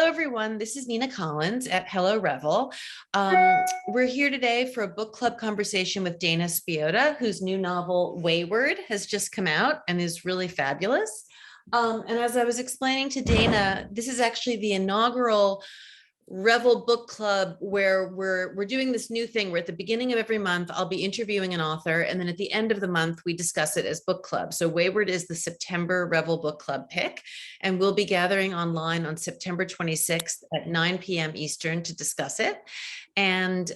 everyone. This is Nina Collins at Hello Revel. We're here today for a book club conversation with Dana Spiotta, whose new novel, Wayward, has just come out and is really fabulous. And as I was explaining to Dana, this is actually the inaugural Revel Book Club where we're doing this new thing where at the beginning of every month I'll be interviewing an author, and then at the end of the month we discuss it as book club. So Wayward is the September Revel Book Club pick, and we'll be gathering online on September 26th at 9 p.m. Eastern to discuss it. And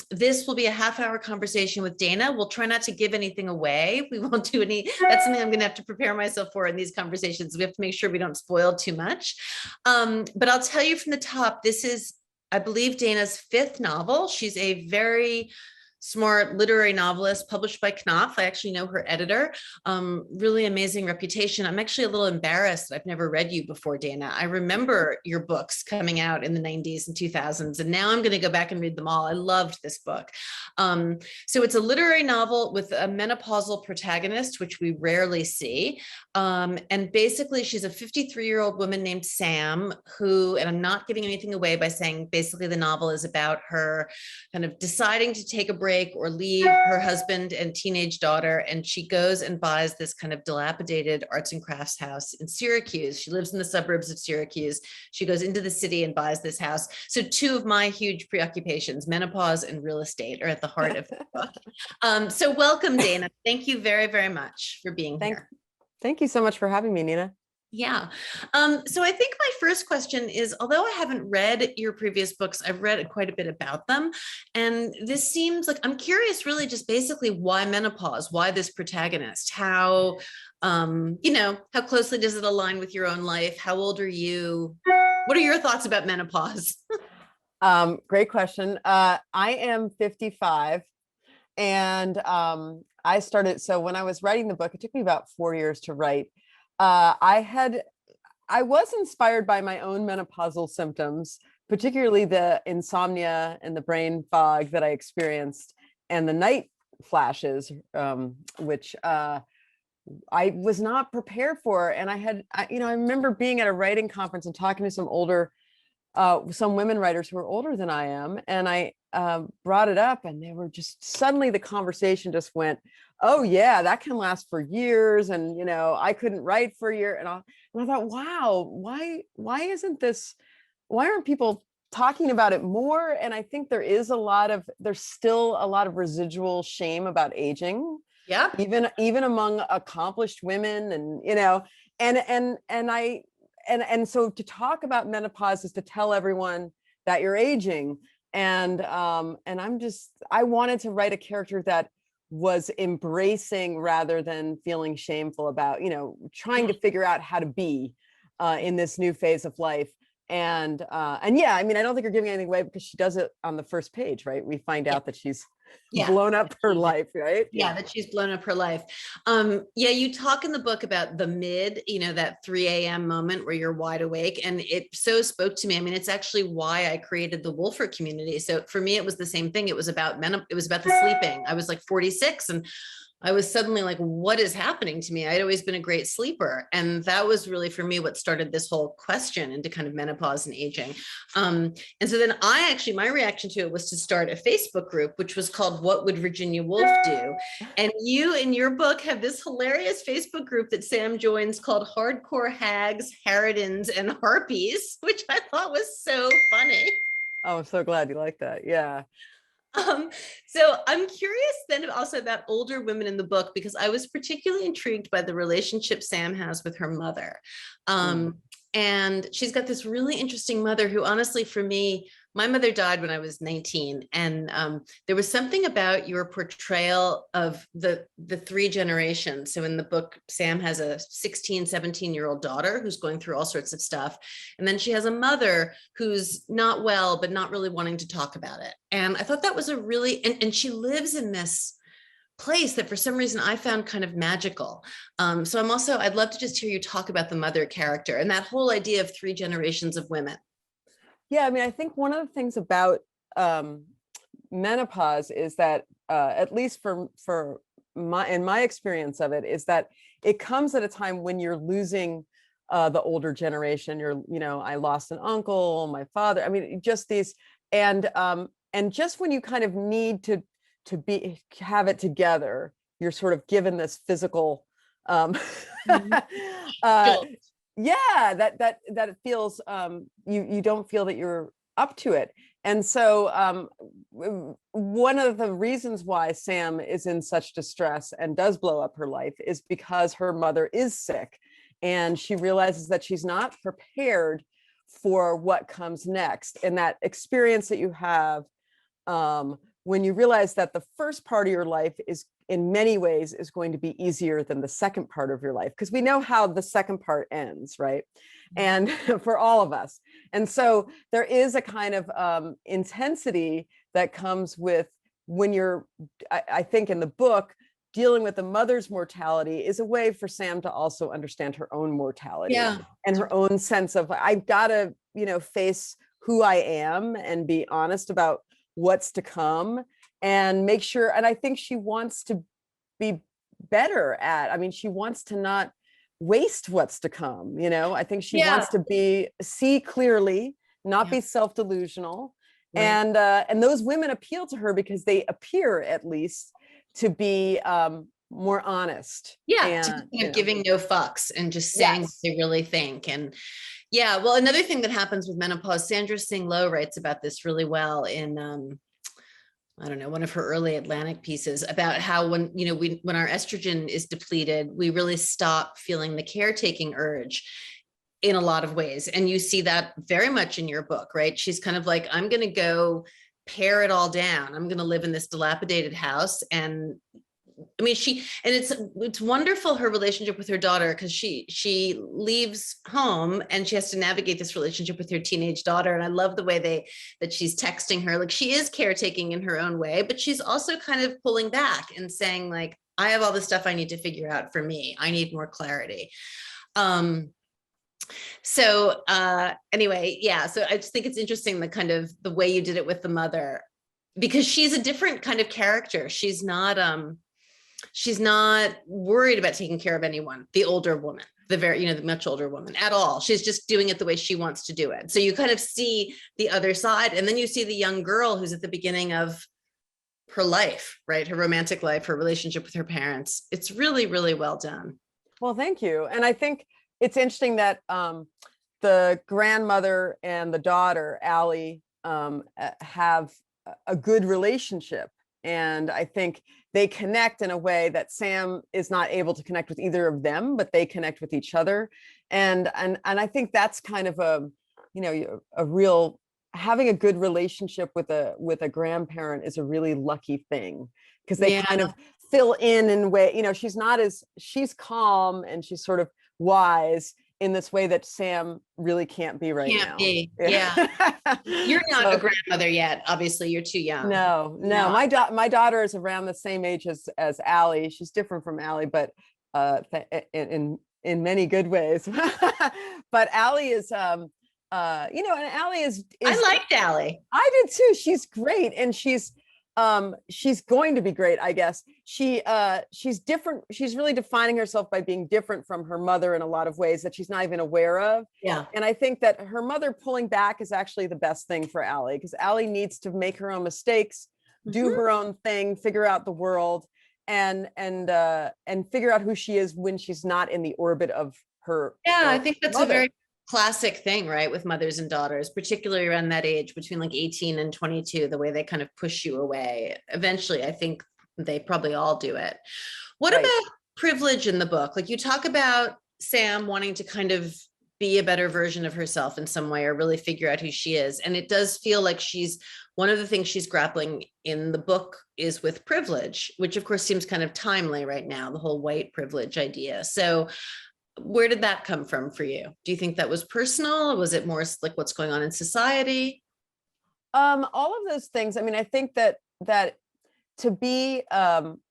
this will be a half-hour conversation with Dana. We'll try not to give anything away. We won't do any, that's something I'm going to have to prepare myself for in these conversations. We have to make sure we don't spoil too much. But I'll tell you from the top, this is, I believe, Dana's fifth novel. She's a very smart literary novelist published by Knopf. I actually know her editor. Really amazing reputation. I'm actually a little embarrassed that I've never read you before, Dana. I remember your books coming out in the 90s and 2000s, and now I'm going to go back and read them all. I loved this book. So it's a literary novel with a menopausal protagonist, which we rarely see. And basically she's a 53-year-old woman named Sam who, and I'm not giving anything away by saying basically the novel is about her kind of deciding to take a break or leave her husband and teenage daughter, and she goes and buys this kind of dilapidated arts and crafts house in Syracuse. She lives in the suburbs of Syracuse. She goes into the city and buys this house. So two of my huge preoccupations, menopause and real estate, are at the heart of the book. So welcome, Dana. Thank you very, very much for being here. Thank you so much for having me, Nina. Yeah. So I think my first question is, although I haven't read your previous books, I've read quite a bit about them. And this seems like, I'm curious really just basically why menopause, why this protagonist, how, how closely does it align with your own life? How old are you? What are your thoughts about menopause? Great question. I am 55 and I started, so when I was writing the book, it took me about 4 years to write. I was inspired by my own menopausal symptoms, particularly the insomnia and the brain fog that I experienced and the night flashes, which I was not prepared for. And I remember being at a writing conference and talking to some women writers who are older than I am. And I brought it up and they were just, suddenly the conversation just went, oh yeah, that can last for years. And, I couldn't write for a year. And I thought, wow, why aren't people talking about it more? And I think there's still a lot of residual shame about aging. Yeah. Even among accomplished women and so to talk about menopause is to tell everyone that you're aging. And I wanted to write a character that was embracing rather than feeling shameful about, trying to figure out how to be in this new phase of life. And yeah, I don't think you're giving anything away because she does it on the first page, right? We find out that she's blown up her life, right? Yeah, that she's blown up her life. You talk in the book about the that 3 a.m. moment where you're wide awake. And it so spoke to me. It's actually why I created the Wolfert community. So for me, it was the same thing. It was about the sleeping. I was like 46 and I was suddenly like, what is happening to me? I'd always been a great sleeper. And that was really, for me, what started this whole question into kind of menopause and aging. And so then my reaction to it was to start a Facebook group, which was called What Would Virginia Woolf Do? And you, in your book, have this hilarious Facebook group that Sam joins called Hardcore Hags, Harridans, and Harpies, which I thought was so funny. Oh, I'm so glad you like that. Yeah. So I'm curious then also about older women in the book, because I was particularly intrigued by the relationship Sam has with her mother. And she's got this really interesting mother who, honestly, for me, my mother died when I was 19. And there was something about your portrayal of the three generations. So in the book, Sam has a 16, 17-year-old daughter who's going through all sorts of stuff. And then she has a mother who's not well, but not really wanting to talk about it. And I thought that was and she lives in this place that for some reason I found kind of magical. So I'd love to just hear you talk about the mother character and that whole idea of three generations of women. Yeah, I think one of the things about menopause is that, at least in my experience of it, is that it comes at a time when you're losing the older generation. I lost an uncle, my father. I mean, just these, and just when you kind of need to have it together, you're sort of given this physical, Mhm. uh, Guilt. yeah, that it feels, you don't feel that you're up to it. And so one of the reasons why Sam is in such distress and does blow up her life is because her mother is sick, and she realizes that she's not prepared for what comes next. And that experience that you have, when you realize that the first part of your life is in many ways is going to be easier than the second part of your life, because we know how the second part ends, right? And for all of us. And so there is a kind of intensity that comes with when you're, I think in the book, dealing with the mother's mortality is a way for Sam to also understand her own mortality, Yeah. and her own sense of, I've got to, face who I am and be honest about what's to come, and make sure. And I think she wants to be better at, she wants to not waste what's to come. I think she Yeah. wants to see clearly, not Yeah. be self-delusional. Right. And those women appeal to her because they appear, at least, to be more honest. Yeah, to And kind of giving no fucks and just saying what yes. they really think. And yeah, well, another thing that happens with menopause, Sandra Singh Low writes about this really well in I don't know, one of her early Atlantic pieces, about how when when our estrogen is depleted, we really stop feeling the caretaking urge in a lot of ways. And you see that very much in your book, right? She's kind of like, I'm going to go pare it all down. I'm going to live in this dilapidated house. And it's wonderful, her relationship with her daughter, because she leaves home and she has to navigate this relationship with her teenage daughter. And I love the way that she's texting her, like she is caretaking in her own way, but she's also kind of pulling back and saying, like, I have all this stuff I need to figure out for me. I need more clarity. So anyway, yeah. So I just think it's interesting, the kind of the way you did it with the mother, because she's a different kind of character. She's not worried about taking care of anyone, the older woman, the much older woman, at all. She's just doing it the way she wants to do it. So you kind of see the other side, and then you see the young girl who's at the beginning of her life, right? Her romantic life, her relationship with her parents. It's really, really well done. Well, thank you. And I think it's interesting that the grandmother and the daughter, Allie, have a good relationship. And I think they connect in a way that Sam is not able to connect with either of them, but they connect with each other. And I think that's kind of a real, having a good relationship with a grandparent is a really lucky thing, because they kind of fill in way, she's calm and she's sort of wise in this way that Sam really can't be right now. Yeah. You're not a grandmother yet. Obviously, you're too young. No. My daughter is around the same age as Allie. She's different from Allie, but in many good ways. But Allie is, and Allie is I liked Allie. I did too. She's great, and she's going to be great, I guess. She's different. She's really defining herself by being different from her mother in a lot of ways that she's not even aware of. Yeah. And I think that her mother pulling back is actually the best thing for Allie, because Allie needs to make her own mistakes, do her own thing, figure out the world, and figure out who she is when she's not in the orbit of her. Yeah, I think that's mother. a very classic thing, right, with mothers and daughters, particularly around that age between like 18 and 22, the way they kind of push you away. Eventually, I think they probably all do it. What about privilege in the book? Like, you talk about Sam wanting to kind of be a better version of herself in some way, or really figure out who she is. And it does feel like one of the things she's grappling in the book is with privilege, which of course seems kind of timely right now, the whole white privilege idea. So where did that come from for you? Do you think that was personal? Was it more like what's going on in society? All of those things. I mean, I think that to be,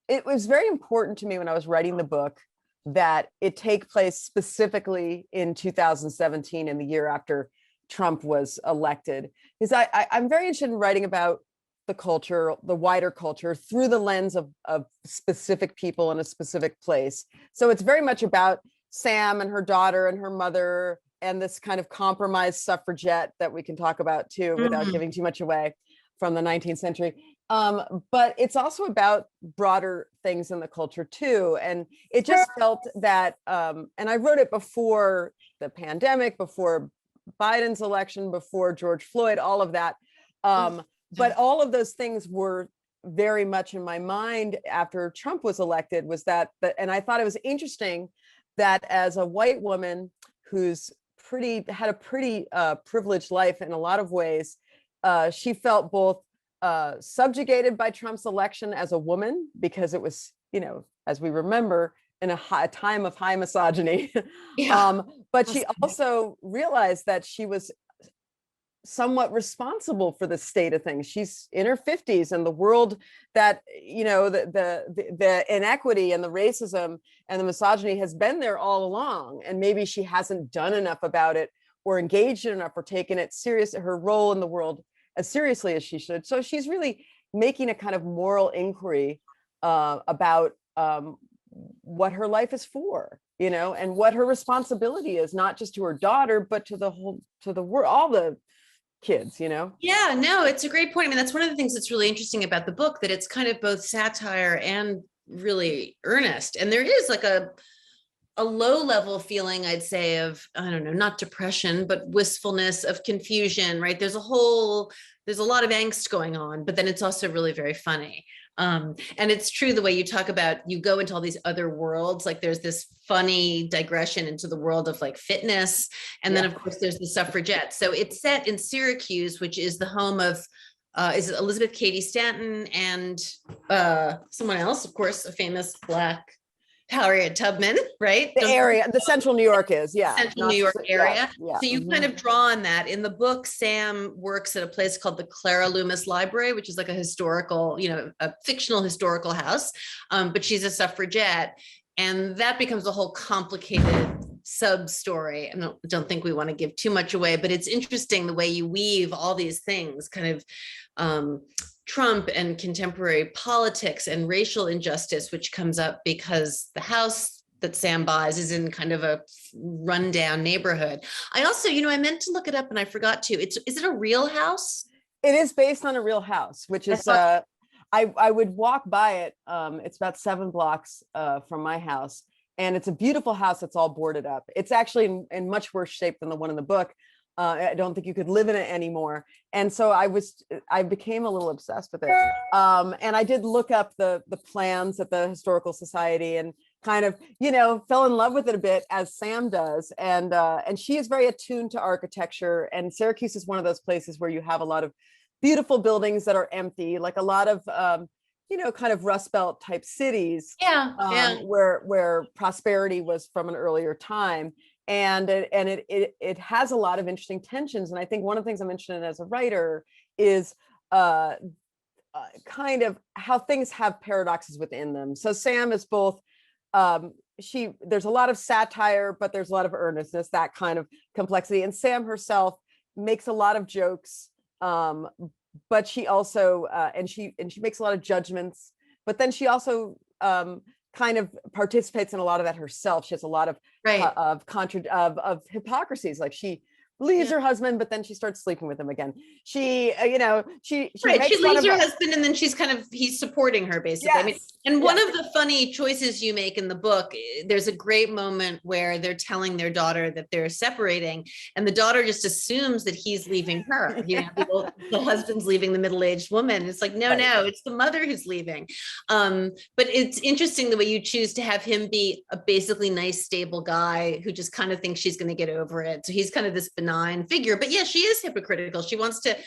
it was very important to me when I was writing the book that it take place specifically in 2017, in the year after Trump was elected, because I'm very interested in writing about the culture, the wider culture, through the lens of specific people in a specific place. So it's very much about Sam and her daughter and her mother and this kind of compromised suffragette that we can talk about too, without giving too much away, from the 19th century. But it's also about broader things in the culture too. And it just felt that, and I wrote it before the pandemic, before Biden's election, before George Floyd, all of that. But all of those things were very much in my mind after Trump was elected, was that, and I thought it was interesting that as a white woman who's had a pretty privileged life in a lot of ways, she felt both subjugated by Trump's election as a woman, because it was, as we remember, in a time of high misogyny. Yeah. But she also realized that she was somewhat responsible for the state of things. She's in her 50s, and the world that, the inequity and the racism and the misogyny has been there all along. And maybe she hasn't done enough about it, or engaged in enough, or taken it serious, her role in the world, as seriously as she should. So she's really making a kind of moral inquiry about what her life is for, and what her responsibility is, not just to her daughter, but to the world, all the kids, Yeah, no, it's a great point. I mean, that's one of the things that's really interesting about the book, that it's kind of both satire and really earnest. And there is like a low level feeling, I'd say, of, I don't know, not depression, but wistfulness, of confusion, right? There's a lot of angst going on, but then it's also really very funny. And it's true, the way you talk about, you go into all these other worlds, like there's this funny digression into the world of like fitness. And then of course there's the suffragettes. So it's set in Syracuse, which is the home of, is it Elizabeth Cady Stanton and someone else, of course, a famous Black Harriet Tubman, right? The central New York is, Central New York area. Yeah. So you kind of draw on that. In the book, Sam works at a place called the Clara Loomis Library, which is like a historical, a fictional historical house, but she's a suffragette. And that becomes a whole complicated sub-story. I don't think we want to give too much away, but it's interesting the way you weave all these things, kind of Trump and contemporary politics and racial injustice, which comes up because the house that Sam buys is in kind of a rundown neighborhood. I also, I meant to look it up and I forgot to. Is it a real house? It is based on a real house, which is, I would walk by it. It's about 7 blocks from my house. And it's a beautiful house that's all boarded up. It's actually in much worse shape than the one in the book. I don't think you could live in it anymore. And so I became a little obsessed with it. And I did look up the plans at the Historical Society, and kind of, fell in love with it a bit, as Sam does. And she is very attuned to architecture. And Syracuse is one of those places where you have a lot of beautiful buildings that are empty, like a lot of, kind of Rust Belt type cities, where prosperity was from an earlier time. And it has a lot of interesting tensions. And I think one of the things I'm interested in as a writer is kind of how things have paradoxes within them. So Sam is both, there's a lot of satire, but there's a lot of earnestness, that kind of complexity. And Sam herself makes a lot of jokes, but she also, and she makes a lot of judgments, but then she also kind of participates in a lot of that herself. She has a lot of of hypocrisies. Like she leaves her husband, but then she starts sleeping with him again. She, she leaves her husband, and then he's supporting her basically. Yes. I mean, and one of the funny choices you make in the book, there's a great moment where they're telling their daughter that they're separating, and the daughter just assumes that he's leaving her. The husband's leaving the middle-aged woman. It's like, no, it's the mother who's leaving. But it's interesting the way you choose to have him be a basically nice, stable guy who just kind of thinks she's going to get over it. So he's kind of this benign figure, but yeah, she is hypocritical. She wants to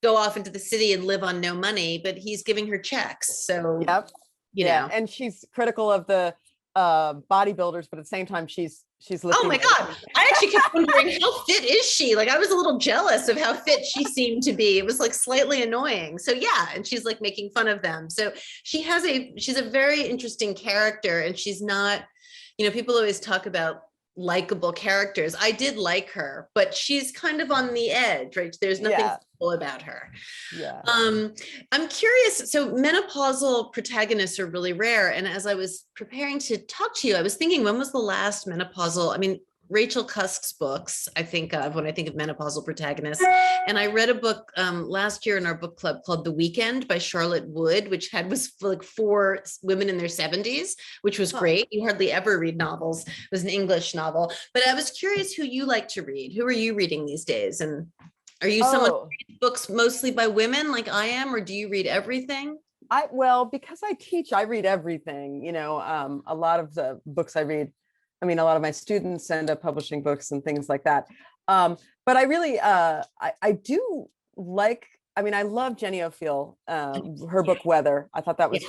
go off into the city and live on no money, but he's giving her checks. So, and she's critical of the bodybuilders, but at the same time, she's lifting. Oh my God. I actually kept wondering, how fit is she? Like, I was a little jealous of how fit she seemed to be. It was like slightly annoying. So yeah. And she's like making fun of them. So she's a very interesting character, and she's not, people always talk about likable characters. I did like her, but she's kind of on the edge, right? There's nothing simple about her. Yeah. I'm curious. So menopausal protagonists are really rare. And as I was preparing to talk to you, I was thinking, when was the last menopausal? I mean, Rachel Cusk's books I think of when I think of menopausal protagonists. And I read a book last year in our book club called The Weekend by Charlotte Wood, which was like 4 women in their 70s, which was great. You hardly ever read novels. It was an English novel. But I was curious who you like to read. Who are you reading these days? And are you someone who reads books mostly by women like I am, or do you read everything? Well, because I teach, I read everything. A lot of the books I read, I mean, a lot of my students end up publishing books and things like that. But I really, I do like, I mean, I love Jenny O'Feel, her book Weather. I thought that was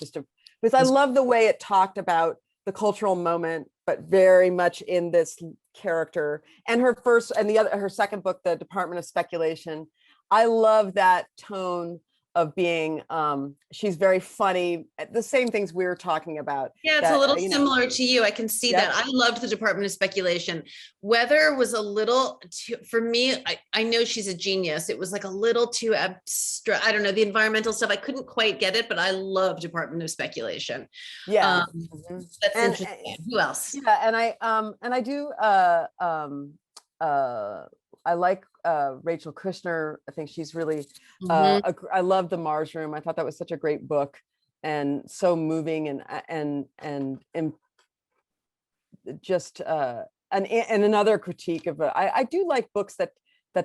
because I love the way it talked about the cultural moment, but very much in this character. And her second book, The Department of Speculation. I love that tone of being, she's very funny, the same things we were talking about. Yeah, it's a little similar to you. I can see that. I loved The Department of Speculation. Weather was a little too, for me, I know she's a genius. It was like a little too abstract. I don't know, the environmental stuff, I couldn't quite get it, but I love Department of Speculation. Yeah. That's interesting. Who else? Yeah, and I do, I like Rachel Krishner. I think she's really, I love The Mars Room. I thought that was such a great book and so moving and just, and another critique of it. I do like books that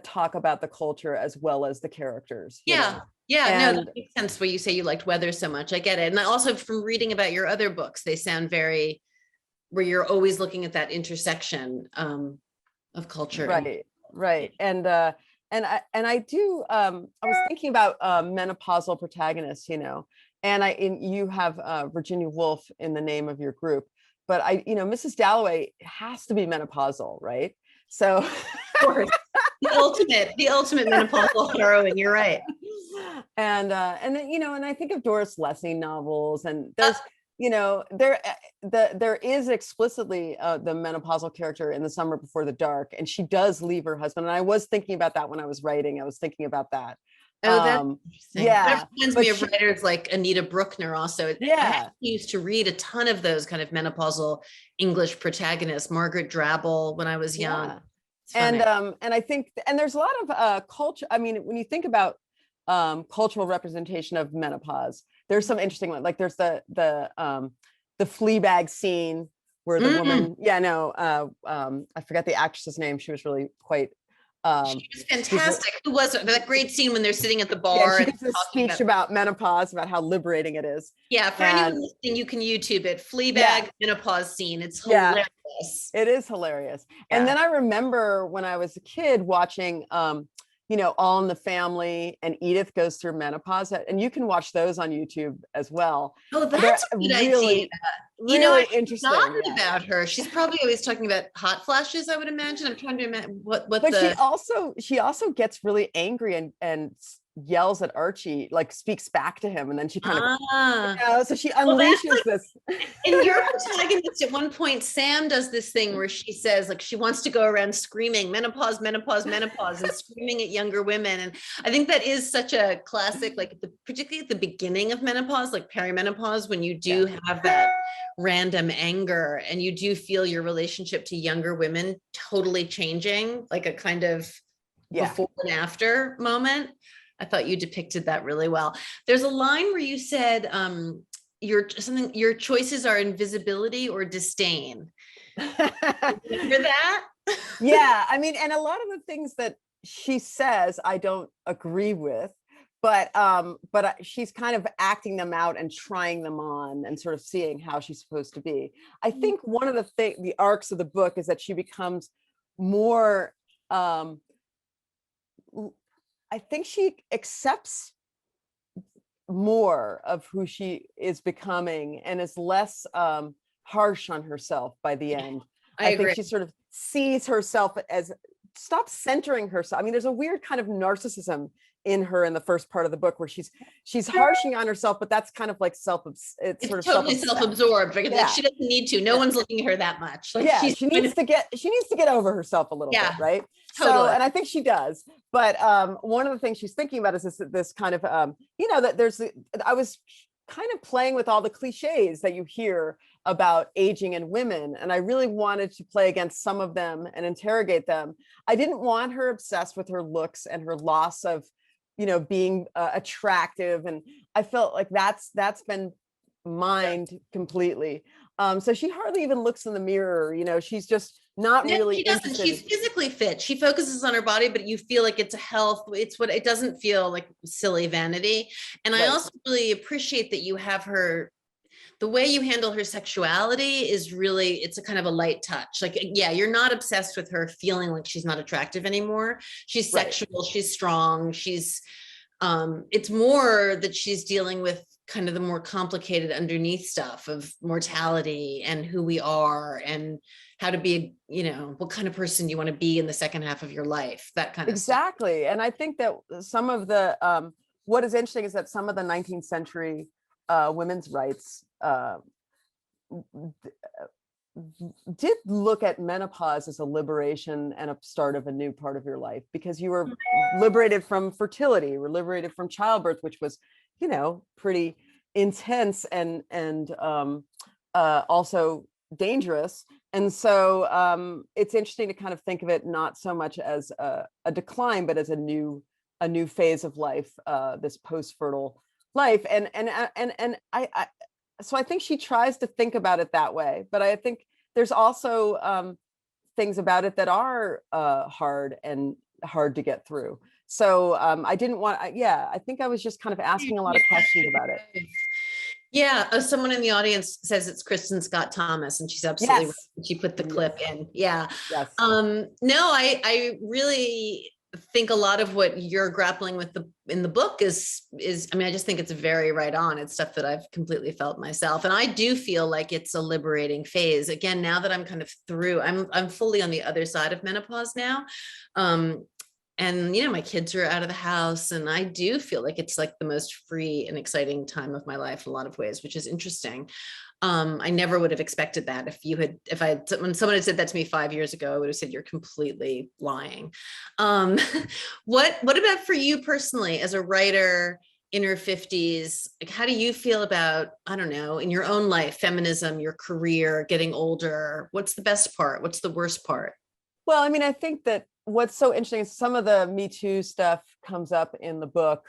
talk about the culture as well as the characters. Yeah. No, that makes sense when you say you liked Weather so much. I get it. And I also, from reading about your other books, they sound very, where you're always looking at that intersection of culture. Right. And I do, I was thinking about menopausal protagonists, and you have Virginia Woolf in the name of your group, but Mrs. Dalloway has to be menopausal, right? So of course, the ultimate menopausal heroine. You're right. And then, and I think of Doris Lessing novels, and there's, there is explicitly the menopausal character in The Summer Before the Dark, and she does leave her husband. And I was thinking about that when I was writing. I was thinking about that. Oh, that's interesting. That reminds me of writers like Anita Bruckner also. I used to read a ton of those kind of menopausal English protagonists, Margaret Drabble, when I was young. And I think, and there's a lot of culture. I mean, when you think about cultural representation of menopause, there's some interesting one. Like there's the Fleabag scene where the woman, I forgot the actress's name. She was really quite, she was fantastic. Who was it? That great scene when they're sitting at the bar. She gives a speech about menopause, about how liberating it is. Yeah, for anyone listening, you can YouTube it. Fleabag menopause scene. It's hilarious. It is hilarious. And then I remember when I was a kid watching All in the Family, and Edith goes through menopause, and you can watch those on YouTube as well. Oh, that's a good idea. Really interesting. About her. She's probably always talking about hot flashes, I would imagine. I'm trying to imagine what but she also gets really angry and yells at Archie, like speaks back to him, and then she kind of so she unleashes this. In your protagonist, at one point Sam does this thing where she says, like, she wants to go around screaming menopause and screaming at younger women. And I think that is such a classic, like particularly at the beginning of menopause, like perimenopause, when you do have that random anger and you do feel your relationship to younger women totally changing, like a kind of before and after moment. I thought you depicted that really well. There's a line where you said your choices are invisibility or disdain. Remember that? Yeah, I mean, and a lot of the things that she says I don't agree with, but she's kind of acting them out and trying them on and sort of seeing how she's supposed to be. I think one of the arcs of the book is that she becomes more I think she accepts more of who she is becoming and is less harsh on herself by the end. I think she sort of sees herself as stop centering herself. I mean, there's a weird kind of narcissism in her in the first part of the book where she's harshing on herself, but that's kind of like it's sort of totally self-absorbed because like, she doesn't need to. No one's looking at her that much. Like she needs to get over herself a little bit, right? Totally. So, and I think she does. But one of the things she's thinking about is this kind of that I was kind of playing with all the cliches that you hear about aging and women, and I really wanted to play against some of them and interrogate them. I didn't want her obsessed with her looks and her loss of being attractive, and I felt like that's been mined completely. So she hardly even looks in the mirror. She's just not really. She doesn't. She's physically fit. She focuses on her body, but you feel like it's a health. It doesn't feel like silly vanity. And I also really appreciate that you have her. The way you handle her sexuality is really, it's a kind of a light touch. Like, yeah, you're not obsessed with her feeling like she's not attractive anymore. She's sexual, she's strong, it's more that she's dealing with kind of the more complicated underneath stuff of mortality and who we are and how to be, what kind of person you want to be in the second half of your life, that kind of stuff. And I think that some of the, what is interesting is that some of the 19th century women's rights did look at menopause as a liberation and a start of a new part of your life, because you were liberated from fertility, were liberated from childbirth, which was, pretty intense and also dangerous. And so it's interesting to kind of think of it not so much as a decline, but as a new phase of life, this post-fertile life. And so I think she tries to think about it that way, but I think there's also things about it that are hard to get through. So I didn't want, I think I was just kind of asking a lot of questions about it. Yeah, someone in the audience says it's Kristen Scott Thomas, and she's absolutely right. She put the clip in. Yeah. Yes. No, I really think a lot of what you're grappling with in the book is I mean, I just think it's very right on. It's stuff that I've completely felt myself, and I do feel like it's a liberating phase. Again, now that I'm kind of through, I'm fully on the other side of menopause now. And my kids are out of the house, and I do feel like it's like the most free and exciting time of my life in a lot of ways, which is interesting. I never would have expected that. When someone had said that to me 5 years ago, I would have said, you're completely lying. What about for you personally as a writer in your 50s? Like, how do you feel about, I don't know, in your own life, feminism, your career, getting older? What's the best part? What's the worst part? Well, I mean, I think that what's so interesting is some of the Me Too stuff comes up in the book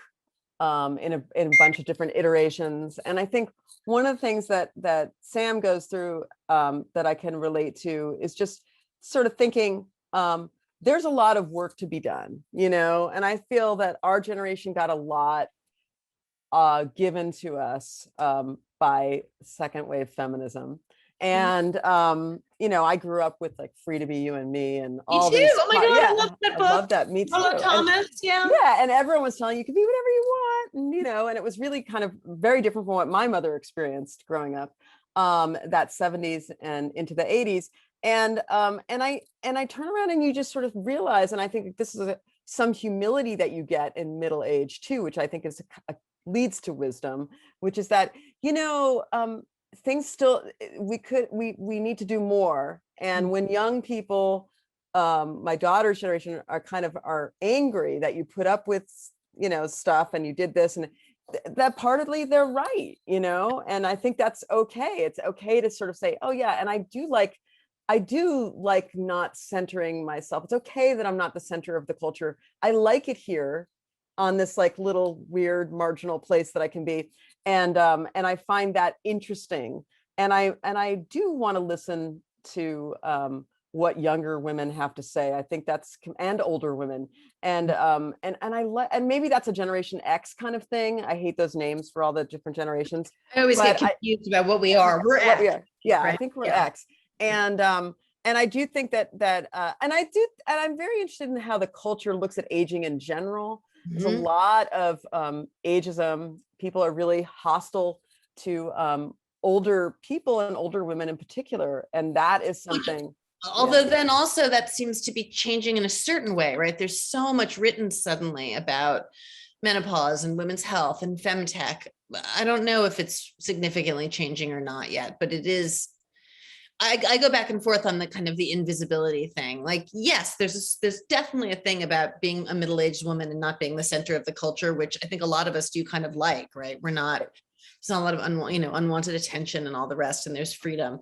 in a bunch of different iterations. And I think one of the things that Sam goes through that I can relate to is just sort of thinking there's a lot of work to be done, and I feel that our generation got a lot given to us by second wave feminism. And I grew up with like Free to Be You and Me and all these. Oh my God, I love that book. I love that. Me too. I love Thomas. Yeah, and everyone was telling you can be whatever you want, and it was really kind of very different from what my mother experienced growing up, that 70s and into the 80s. And I turn around and you just sort of realize, and I think this is some humility that you get in middle age too, which I think is leads to wisdom, which is that things still, we need to do more. And when young people, my daughter's generation, are angry that you put up with stuff and you did this, and that partly they're right, and I think that's okay. It's okay to sort of say, oh yeah, and I do like not centering myself. It's okay that I'm not the center of the culture. I like it here on this like little weird marginal place that I can be. And I find that interesting. And I do want to listen to what younger women have to say. I think that's, and older women. And and maybe that's a Generation X kind of thing. I hate those names for all the different generations. I always get confused about what we are. We're X. Yeah, right? I think we're X. And I do think that and I'm very interested in how the culture looks at aging in general. There's a lot of ageism. People are really hostile to older people and older women in particular. And that is something. Although then also that seems to be changing in a certain way, right? There's so much written suddenly about menopause and women's health and femtech. I don't know if it's significantly changing or not yet, but it is. I go back and forth on the kind of the invisibility thing. Like, yes, there's definitely a thing about being a middle-aged woman and not being the center of the culture, which I think a lot of us do kind of like, right? We're not, there's not a lot of unwanted attention and all the rest, and there's freedom.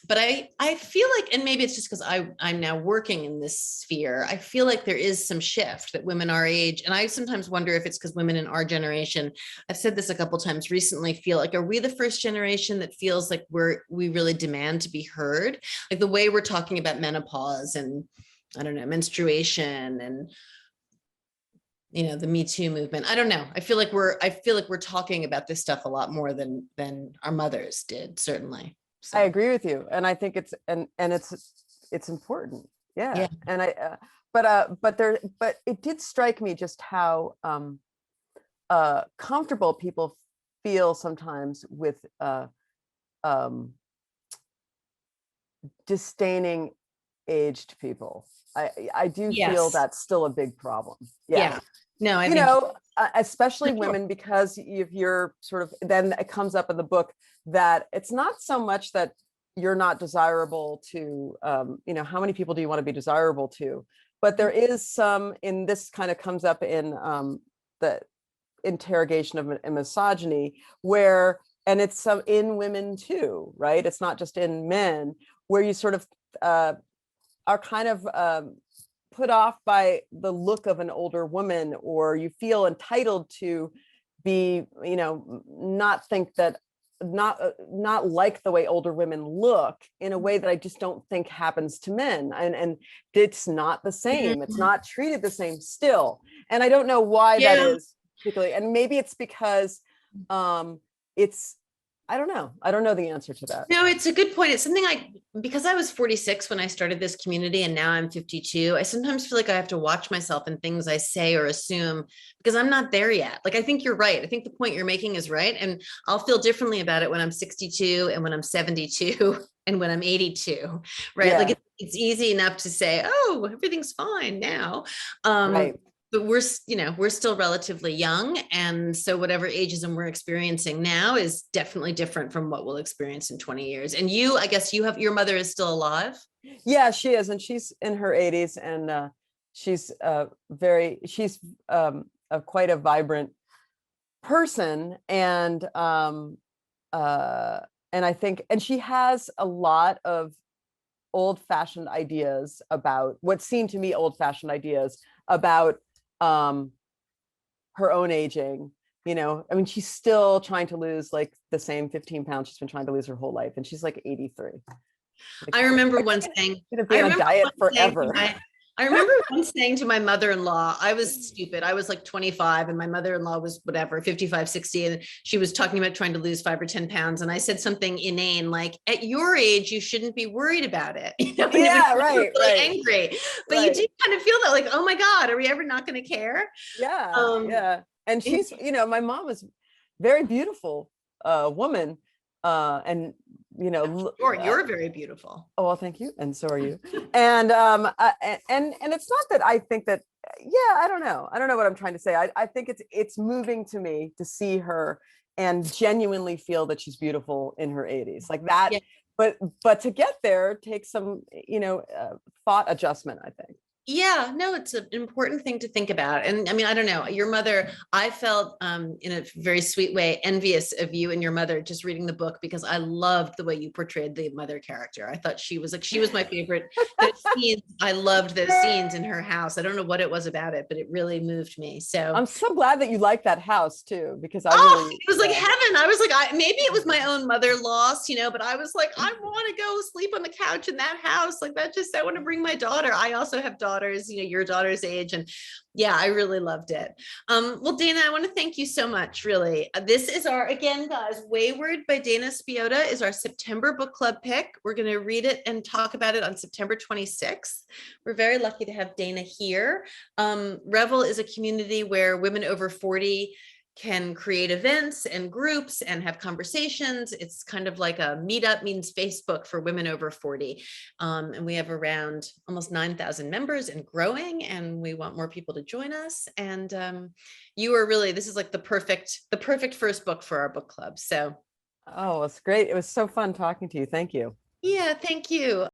But I feel like, and maybe it's just because I'm now working in this sphere, I feel like there is some shift that women our age, and I sometimes wonder if it's because women in our generation, I've said this a couple times recently, feel like, are we the first generation that feels like we really demand to be heard? Like the way we're talking about menopause and, I don't know, menstruation and, the Me Too movement. I don't know. I feel like we're talking about this stuff a lot more than our mothers did, certainly. So. I agree with you, and I think it's it's important. Yeah. And but it did strike me just how comfortable people feel sometimes with disdaining aged people. I do feel that's still a big problem. Yeah. No, I think especially women, because if you're sort of, then it comes up in the book that it's not so much that you're not desirable to, how many people do you want to be desirable to? But there is some, in this kind of comes up in the interrogation of misogyny, where, and it's some in women too, right? It's not just in men, where you sort of are kind of put off by the look of an older woman, or you feel entitled to be, not think that, not like the way older women look, in a way that I just don't think happens to men. And it's not the same. It's not treated the same still. And I don't know why that is particularly. And maybe it's because I don't know. I don't know the answer to that. No, it's a good point. It's something because I was 46 when I started this community and now I'm 52, I sometimes feel like I have to watch myself in things I say or assume, because I'm not there yet. Like, I think you're right. I think the point you're making is right. And I'll feel differently about it when I'm 62 and when I'm 72 and when I'm 82, right? Yeah. Like it's easy enough to say, oh, everything's fine now. Right. But we're still relatively young. And so whatever ageism we're experiencing now is definitely different from what we'll experience in 20 years. And I guess your mother is still alive? Yeah, she is. And she's in her 80s, and she's quite a vibrant person. And I think, and she has a lot of old-fashioned ideas about what seemed to me old-fashioned ideas about her own aging. I mean, she's still trying to lose like the same 15 pounds she's been trying to lose her whole life, and she's like 83. I remember once saying, be on a diet forever. I remember once saying to my mother-in-law, I was stupid. I was like 25 and my mother-in-law was whatever, 55, 60. And she was talking about trying to lose 5 or 10 pounds. And I said something inane, like, at your age, you shouldn't be worried about it. Yeah, right. Really angry. But you do kind of feel that, like, oh my God, are we ever not going to care? Yeah. Yeah. And she's, my mom was very beautiful woman. And sure, you're very beautiful. Oh, well, thank you, and so are you. And it's not that I think that. Yeah, I don't know what I'm trying to say. I think it's moving to me to see her and genuinely feel that she's beautiful in her 80s, like that. Yeah. But to get there takes some thought adjustment, I think. Yeah, no, it's an important thing to think about. And I mean, I don't know, your mother, I felt in a very sweet way envious of you and your mother just reading the book, because I loved the way you portrayed the mother character. I thought she was my favorite. I loved those scenes in her house. I don't know what it was about it, but it really moved me. So I'm so glad that you like that house too, because it was like heaven. I was like, maybe it was my own mother loss, but I was like, I want to go sleep on the couch in that house. Like I want to bring my daughter. I also have daughters, your daughter's age. And yeah, I really loved it. Well, Dana, I want to thank you so much, really. This is again, guys, Wayward by Dana Spiotta is our September book club pick. We're going to read it and talk about it on September 26th. We're very lucky to have Dana here. Revel is a community where women over 40 can create events and groups and have conversations. It's kind of like a meetup means Facebook for women over 40. And we have around almost 9,000 members and growing, and we want more people to join us. And you are really, this is like the perfect first book for our book club. So Oh, it's great. It was so fun talking to you. Thank you. yeah, thank you.